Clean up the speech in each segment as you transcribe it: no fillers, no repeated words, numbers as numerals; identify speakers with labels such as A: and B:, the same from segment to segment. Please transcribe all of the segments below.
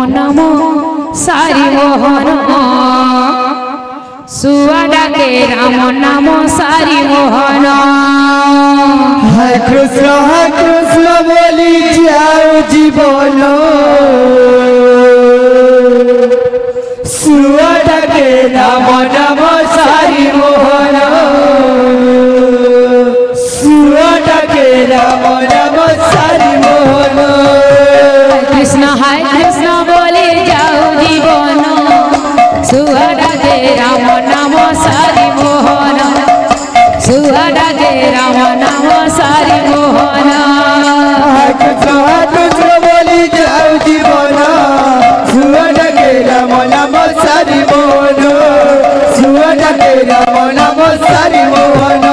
A: नाम सारी मोहन सुआ डाके राम नाम सारी मोहन
B: हरे कृष्ण बोली जाओ जीवन सुआ डाके राम नाम सारी मोहन सुआ डाके राम नाम सारी मोहन
A: हाय कृष्ण बोले जाओ जीवन सुआ डाके राम नाम सारी मोहन सुआ डाके राम नाम सारी मोहन
B: कृष्ण बोली जाओ जीवन सुआ डाके राम नाम सारी मोहन सुआ डाके राम नाम सारी मोहन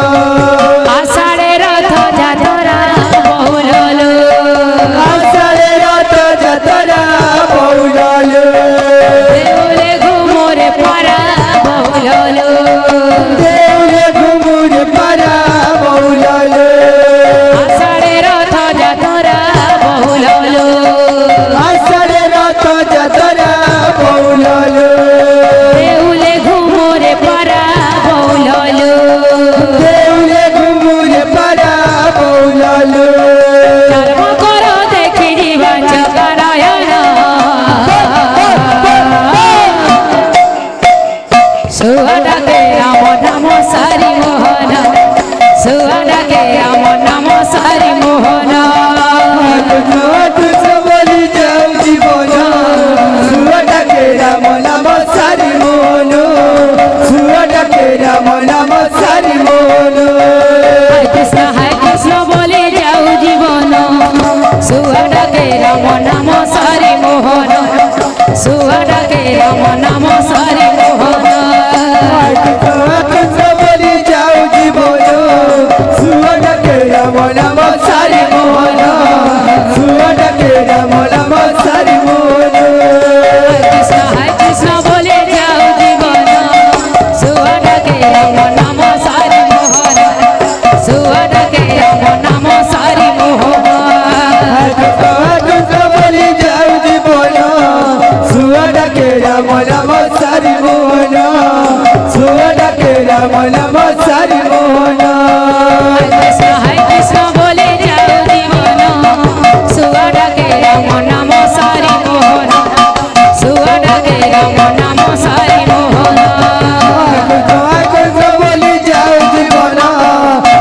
A: आषाढ़े रथ जातरा बहुललो
B: आषाढ़े रथ जातरा बहुललो
A: देउले घुमोरे परा बहुललो
B: देउले घुमोरे परा बहुललो
A: आषाढ़े रथ जातरा बहुललो
B: आषाढ़े रथ जातरा बहुललो
A: देउले घुमोरे परा बहुललो
B: देउले घुमोरे परा बहुललो
A: धर्म करो देखी जीवा चकरायण सुआ डाके राम नाम सारी मोहन सुआ डाके राम नाम सारी मोहन
B: कृष्ण बोली जाओ जीवन सुआ डाके राम नाम सारी मोहन सुआ डाके राम नाम सारी मोहन
A: हरे कृष्ण बोले जाऊ जीवन सुआ डाके राम नाम सारी मोहन सुआ डाके राम नाम सारी मोहन
B: कृष्ण बोली जाओ जीवन सुआ डाके राम नाम सारी मोहन सुआ डाके राम नाम सारी मोहन
A: कृष्ण बोले जाऊ जीवन सुआ डाके राम नाम सारी मोहन सुआ डाके राम नाम सारी मोहन
B: कृष्ण बोली जाओ जीवन सुआ डाके राम नाम सारी मोहन सुआ डाके राम नाम सारी मोहन
A: कृष्ण बोले जाऊ जीवन सुआ डाके राम नाम सारी मोहन सुआ डाके राम नाम सारी मोहन
B: कृष्ण बोली जाओ जीवन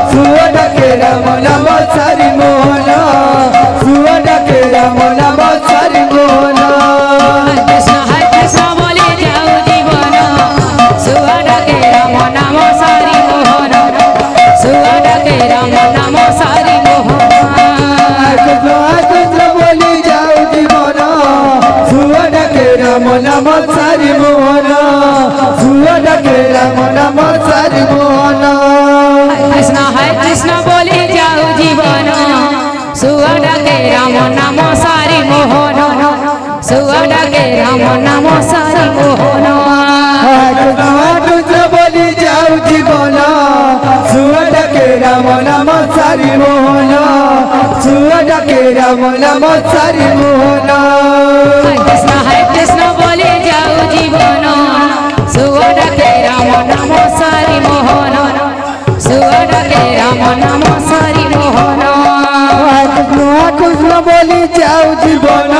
B: सुआ डाके राम नाम सारी मोहन सुआ डाके राम नाम सारी मोहन
A: कृष्ण बोले जाऊ जीवन सुआ डाके राम नाम सारी मोहन सुआ डाके राम नाम सारी मोहन
B: कृष्ण बोली जाओ जीवन सुआ डाके राम नाम सारी मोहन सुआ डाके राम नाम सारी मोहन
A: कृष्ण बोले जाऊ जीवन सुआ डाके राम नाम सारी मोहन सुआ डाके राम नाम सारी मोहन
B: कृष्ण बोली जाओ जीवन सुआ डाके राम नाम सारी मोहन सुआ डाके राम नाम सारी मोहन
A: कृष्ण बोले जाऊ जीवन सुआ डाके राम नाम सारी मोहन सुआ डाके राम नाम सारी मोहन
B: कृष्ण बोली जाओ जीवन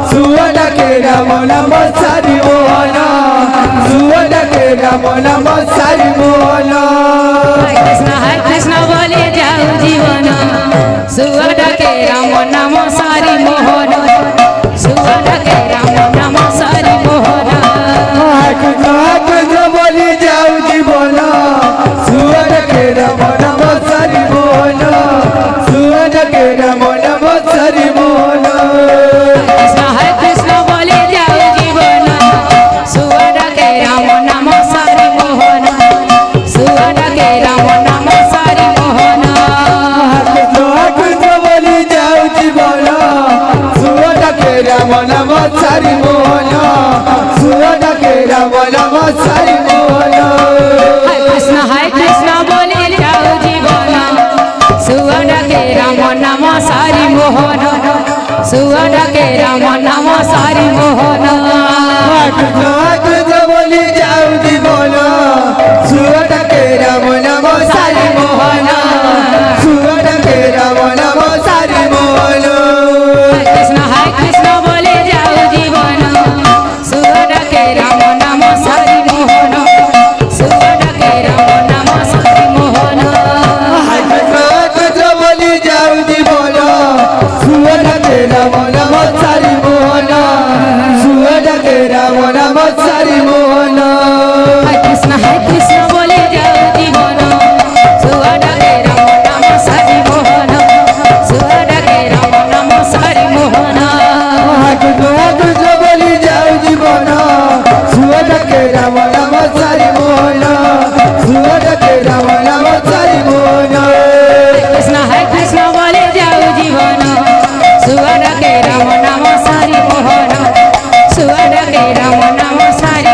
B: सुआ डाके राम नाम सारी मोहन सुआ डाके राम नाम सारी मोहन
A: कृष्ण बोले जाऊ जीवन सुआ डाके राम नाम सारी मोहन सुआ डाके राम नाम सारी मोहन
B: कृष्ण बोली जाओ जीवन सुआ डाके राम नाम सारी मोहन सुआ डाके राम नाम सारी मोहन
A: कृष्ण बोले जाऊ जीवन सुआ डाके राम नाम सारी मोहन सुआ डाके राम नाम सारी मोहन
B: कृष्ण बोली जाओ जीवन सुआ डाके राम नाम सारी मोहन सुआ डाके राम नाम सारी मोहन
A: कृष्ण बोले जाऊ जीवन सुआ डाके राम नाम सारी मोहन सुआ डके राम नाम सारी मोहन
B: कृष्ण बोली जाऊ जीवन सुआ डके राम नाम सारी मोहन सुआ डके राम नाम सारी मोहन
A: कृष्ण बोले जाऊ जीवन सुआ डके राम नाम सारी मोहन सुआ डके राम नाम सारी मोहन
B: कृष्ण बोली जाऊ जीवन सुआ डके राम नाम सारी मोहन सुआ डके राम नाम सारी मोहन
A: कृष्ण बोले जाऊ जीवन सुआ डके राम नाम सारी मोहन सुआ डके राम नाम सारी मोहन
B: कृष्ण बोली जाऊ जीवन सुआ डके राम नाम सारी मोहन सुआ डके राम नाम सारी मोहन
A: कृष्ण बोले जाऊ जीवन सुआ डके राम नाम सारी मोहन सुआ डके राम नाम सारी